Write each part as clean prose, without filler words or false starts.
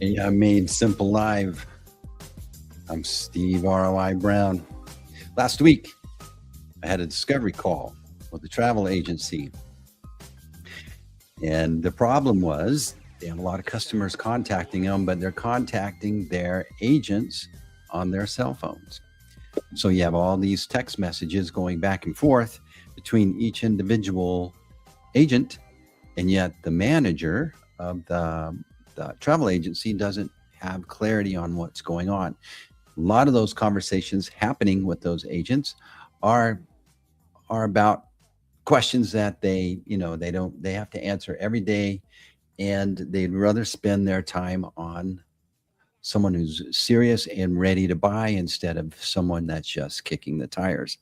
AI Made Simple Live. I'm Steve ROI Brown. Last week, I had a discovery call with a travel agency. And the problem was they have a lot of customers contacting them, but they're contacting their agents on their cell phones. So you have all these text messages going back and forth between each individual agent, and yet the manager of the travel agency doesn't have clarity on what's going on. A lot of those conversations happening with those agents are about questions that they have to answer every day, and they'd rather spend their time on someone who's serious and ready to buy instead of someone that's just kicking the tires.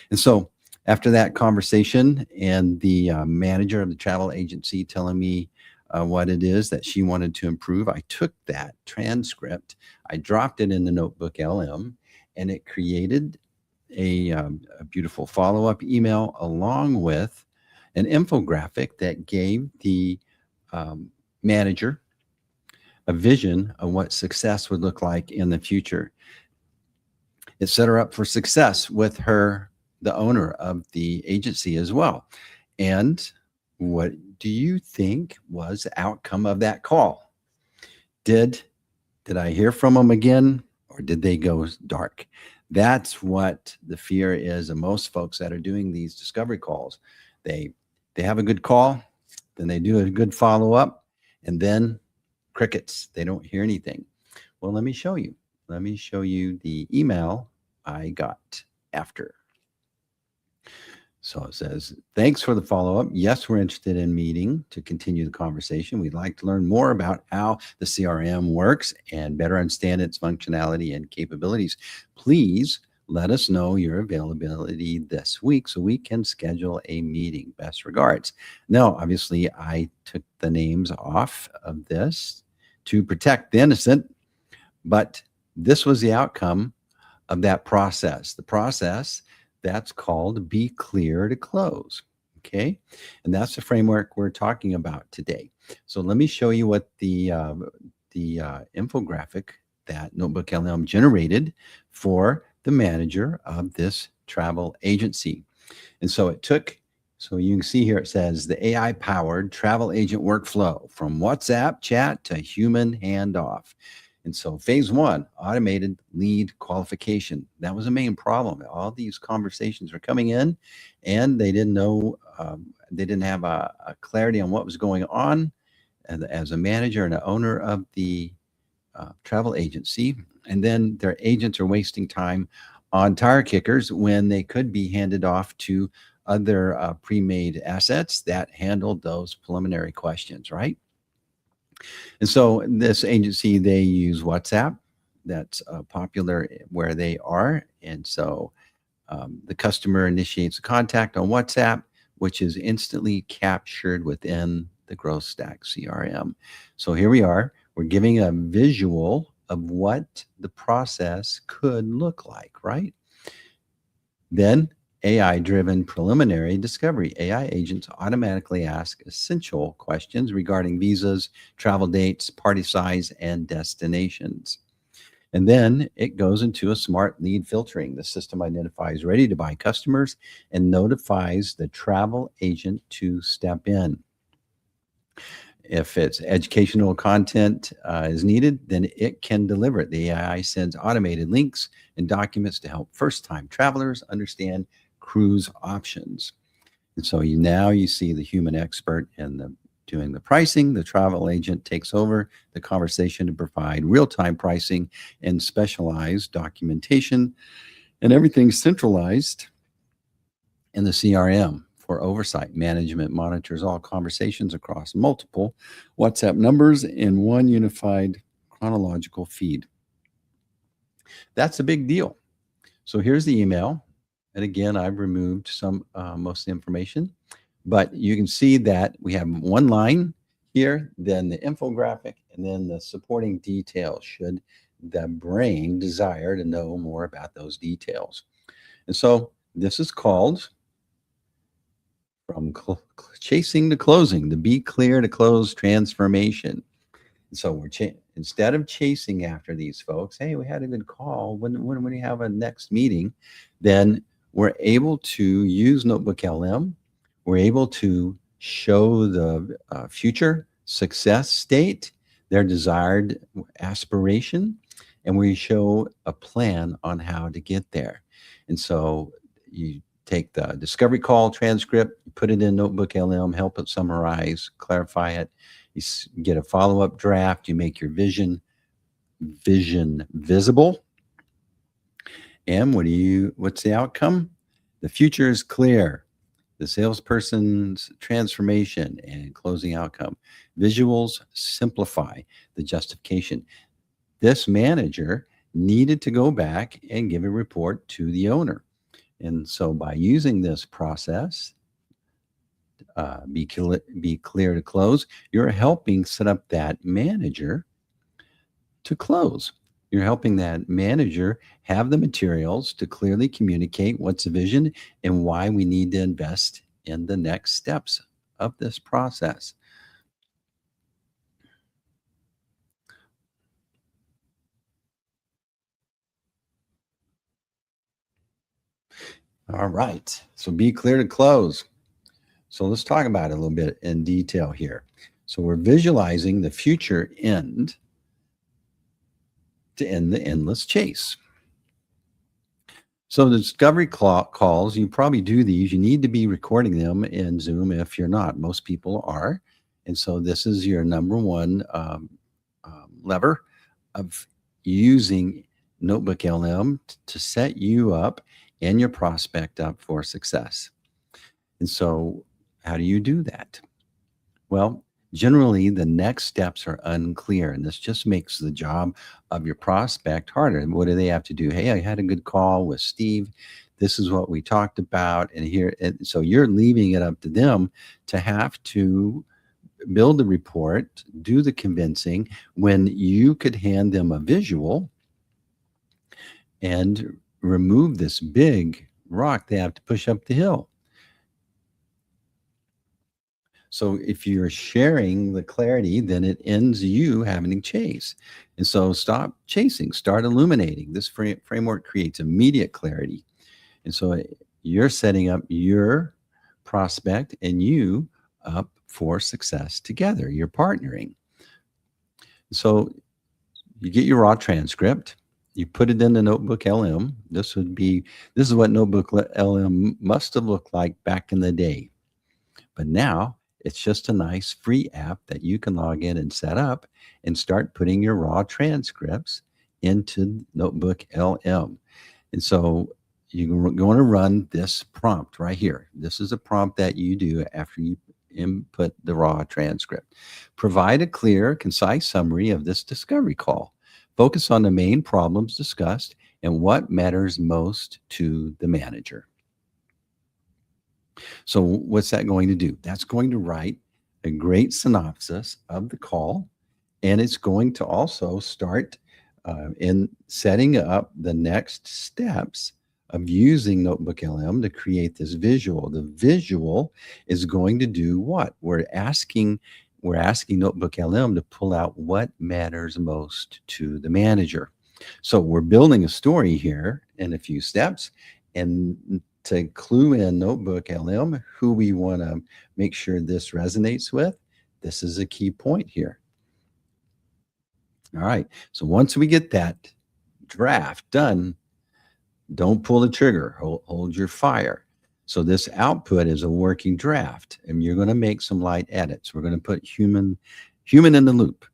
And so after that conversation and the manager of the travel agency telling me what it is that she wanted to improve, I took that transcript, I dropped it in the Notebook LM, and it created a beautiful follow-up email along with an infographic that gave the manager a vision of what success would look like in the future. It set her up for success with the owner of the agency as well. And what do you think was the outcome of that call? Did I hear from them again, or did they go dark? That's what the fear is of most folks that are doing these discovery calls. They have a good call, then they do a good follow-up, and then crickets. They don't hear anything. Well, let me show you. Let me show you the email I got after. So it says, thanks for the follow-up. Yes, we're interested in meeting to continue the conversation. We'd like to learn more about how the CRM works and better understand its functionality and capabilities. Please let us know your availability this week so we can schedule a meeting. Best regards. Now, obviously, I took the names off of this to protect the innocent, but this was the outcome of that process. The process that's called Be Clear to Close. Okay. And that's the framework we're talking about today. So let me show you what the infographic that Notebook LM generated for the manager of this travel agency. And so you can see here, it says the AI powered travel agent workflow from WhatsApp chat to human handoff. And so phase one, automated lead qualification. That was a main problem. All these conversations were coming in and they didn't know, they didn't have a clarity on what was going on as a manager and an owner of the travel agency. And then their agents are wasting time on tire kickers when they could be handed off to other pre-made assets that handled those preliminary questions, right? And so this agency, they use WhatsApp. That's popular where they are. And so the customer initiates a contact on WhatsApp, which is instantly captured within the Growth Stack CRM. So here we are. We're giving a visual of what the process could look like, right? Then AI-driven preliminary discovery. AI agents automatically ask essential questions regarding visas, travel dates, party size, and destinations. And then it goes into a smart lead filtering. The system identifies ready-to-buy customers and notifies the travel agent to step in. If it's educational content is needed, then it can deliver it. The AI sends automated links and documents to help first-time travelers understand cruise options. And so now you see the human expert in doing the pricing. The travel agent takes over the conversation to provide real-time pricing and specialized documentation, and everything's centralized in the CRM. For oversight, management monitors all conversations across multiple WhatsApp numbers in one unified chronological feed. That's a big deal. So here's the email. And again, I've removed most of the information, but you can see that we have one line here, then the infographic, and then the supporting details should the brain desire to know more about those details. And so this is called From Chasing to Closing, the Be Clear to Close transformation. And so instead of chasing after these folks, hey, we had a good call. When we have a next meeting, then we're able to use Notebook LM. We're able to show the future success state, their desired aspiration, and we show a plan on how to get there. And so you take the discovery call transcript, you put it in Notebook LM, help it summarize, clarify it. You get a follow-up draft. You make your vision visible. And what's the outcome? The future is clear. The salesperson's transformation and closing outcome. Visuals simplify the justification. This manager needed to go back and give a report to the owner. And so by using this process, be clear to close, you're helping set up that manager to close. You're helping that manager have the materials to clearly communicate what's the vision and why we need to invest in the next steps of this process. All right. So be clear to close. So let's talk about it a little bit in detail here. So we're visualizing the future end to end the endless chase. So the discovery calls, you probably do these. You need to be recording them in Zoom if you're not. Most people are. And so this is your number one lever of using Notebook LM to set you up and your prospect up for success. And so how do you do that? Well, generally the next steps are unclear, and this just makes the job of your prospect harder. And what do they have to do? Hey, I had a good call with Steve. This is what we talked about. And so you're leaving it up to them to have to build the report, do the convincing, when you could hand them a visual and remove this big rock they have to push up the hill. So if you're sharing the clarity, then it ends you having to chase. And so stop chasing, start illuminating. This framework creates immediate clarity. And so you're setting up your prospect and you up for success together. You're partnering. So you get your raw transcript, you put it in the Notebook LM. This is what Notebook LM must have looked like back in the day. But now it's just a nice free app that you can log in and set up and start putting your raw transcripts into Notebook LM. And so you're going to run this prompt right here. This is a prompt that you do after you input the raw transcript. Provide a clear, concise summary of this discovery call. Focus on the main problems discussed and what matters most to the manager. So what's that going to do? That's going to write a great synopsis of the call, and it's going to also start in setting up the next steps of using Notebook LM to create this visual. The visual is going to do what? We're asking Notebook LM to pull out what matters most to the manager. So we're building a story here in a few steps, and to clue in Notebook LM who we want to make sure this resonates with, this is a key point here. All right. So once we get that draft done, don't pull the trigger. Hold your fire. So this output is a working draft, and you're going to make some light edits. We're going to put human in the loop.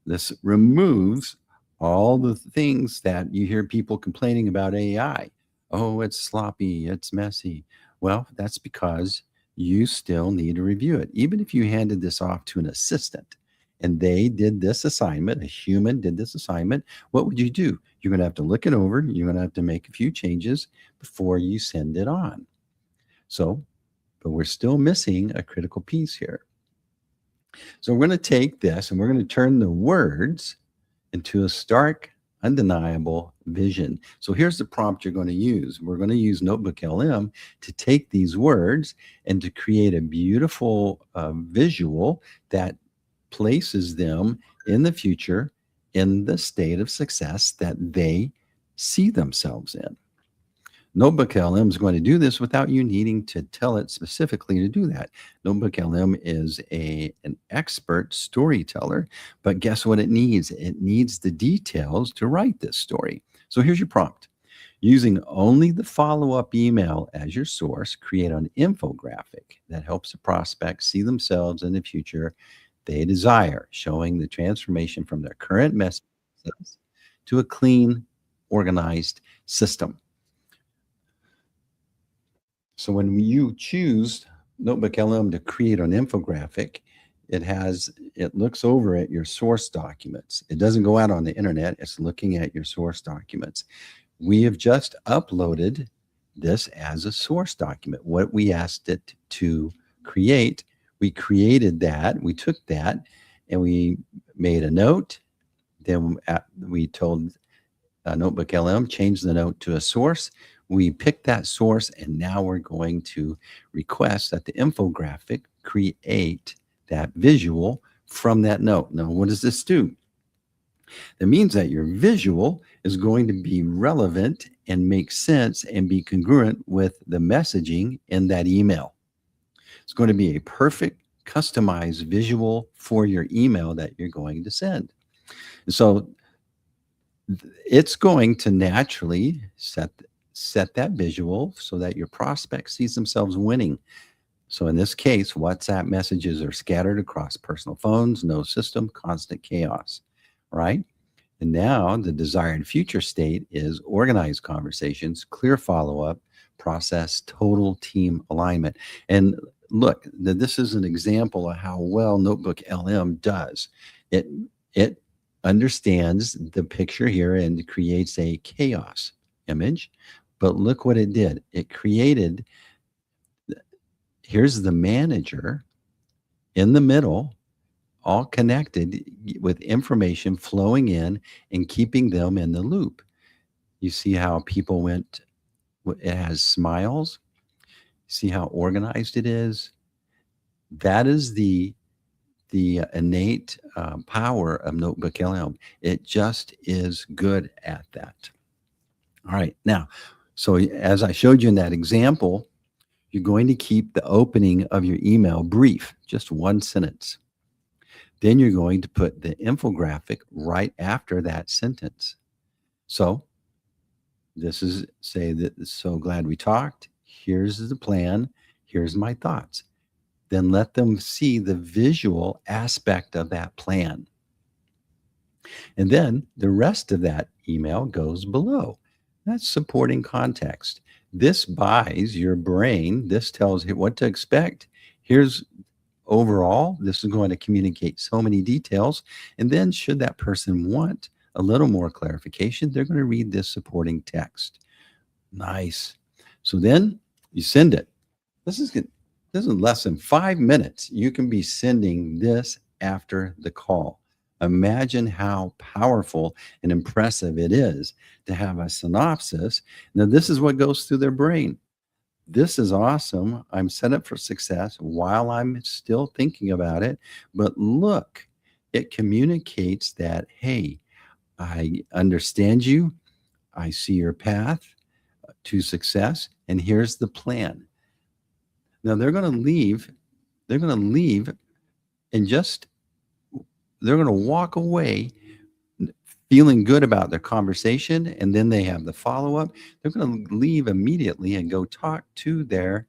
This removes all the things that you hear people complaining about AI. Oh, it's sloppy, it's messy. Well, that's because you still need to review it. Even if you handed this off to an assistant and they did this assignment, a human did this assignment, what would you do? You're going to have to look it over. You're going to have to make a few changes before you send it on. So, but we're still missing a critical piece here. So we're going to take this and we're going to turn the words into a stark, undeniable vision. So here's the prompt you're going to use. We're going to use Notebook LM to take these words and to create a beautiful visual that places them in the future in the state of success that they see themselves in. Notebook LM is going to do this without you needing to tell it specifically to do that. Notebook LM is an expert storyteller, but guess what it needs? It needs the details to write this story. So here's your prompt. Using only the follow-up email as your source, create an infographic that helps the prospect see themselves in the future they desire, showing the transformation from their current messages to a clean, organized system. So when you choose Notebook LM to create an infographic, it looks over at your source documents. It doesn't go out on the internet. It's looking at your source documents. We have just uploaded this as a source document. What we asked it to create, we created that. We took that and we made a note. Then we told Notebook LM, change the note to a source. We picked that source, and now we're going to request that the infographic create that visual from that note. Now, what does this do? That means that your visual is going to be relevant and make sense and be congruent with the messaging in that email. It's going to be a perfect customized visual for your email that you're going to send. So it's going to naturally set that visual so that your prospect sees themselves winning. So in this case, WhatsApp messages are scattered across personal phones, no system, constant chaos, right? And now the desired future state is organized conversations, clear follow-up, process, total team alignment. And look, this is an example of how well Notebook LM does. It understands the picture here and creates a chaos image. But look what it did. It created, here's the manager in the middle, all connected with information flowing in and keeping them in the loop. You see how people went, it has smiles. See how organized it is? That is the innate power of Notebook LM. It just is good at that. All right. Now, so as I showed you in that example, you're going to keep the opening of your email brief, just one sentence. Then you're going to put the infographic right after that sentence. So this is, say that, so glad we talked. Here's the plan. Here's my thoughts. Then let them see the visual aspect of that plan. And then the rest of that email goes below. That's supporting context. This buys your brain. This tells you what to expect. Here's overall, this is going to communicate so many details. And then should that person want a little more clarification, they're going to read this supporting text. Nice. So then you send it. This is less than 5 minutes. You can be sending this after the call. Imagine how powerful and impressive it is to have a synopsis. Now, this is what goes through their brain. This is awesome. I'm set up for success while I'm still thinking about it. But look, it communicates that, hey, I understand you. I see your path to success. And here's the plan. Now they're going to leave. They're going to leave and they're going to walk away feeling good about their conversation, and then they have the follow-up. They're going to leave immediately and go talk to their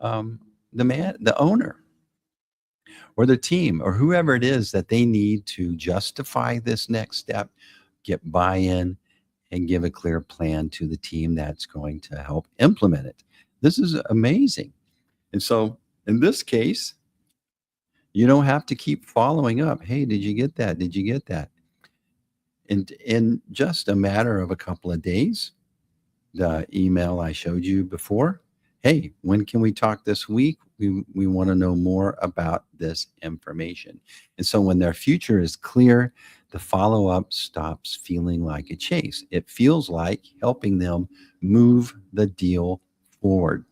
the owner or the team or whoever it is that they need to justify this next step, get buy-in, and give a clear plan to the team that's going to help implement it. This is amazing. And so in this case, you don't have to keep following up. Hey, did you get that? Did you get that? And in just a matter of a couple of days, the email I showed you before, hey, when can we talk this week? We want to know more about this information. And so when their future is clear, the follow-up stops feeling like a chase. It feels like helping them move the deal forward.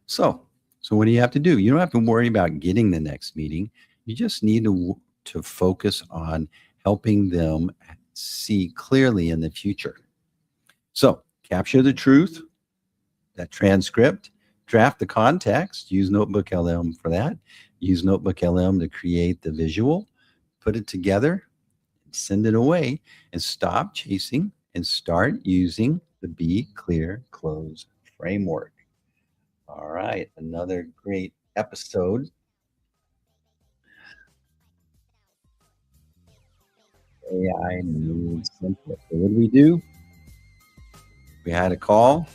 So what do you have to do? You don't have to worry about getting the next meeting. You just need to focus on helping them see clearly in the future. So capture the truth, that transcript, draft the context, use Notebook LM for that, use Notebook LM to create the visual, put it together, send it away, and stop chasing and start using the Be Clear Close framework. All right, another great episode. AI made simple. So what did we do? We had a call,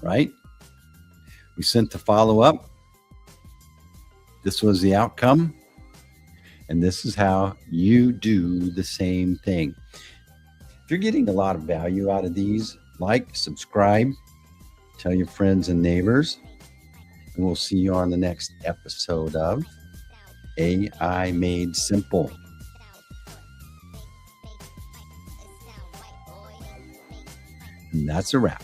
right? We sent the follow up. This was the outcome. And this is how you do the same thing. If you're getting a lot of value out of these, like, subscribe, tell your friends and neighbors, and we'll see you on the next episode of AI Made Simple. And that's a wrap.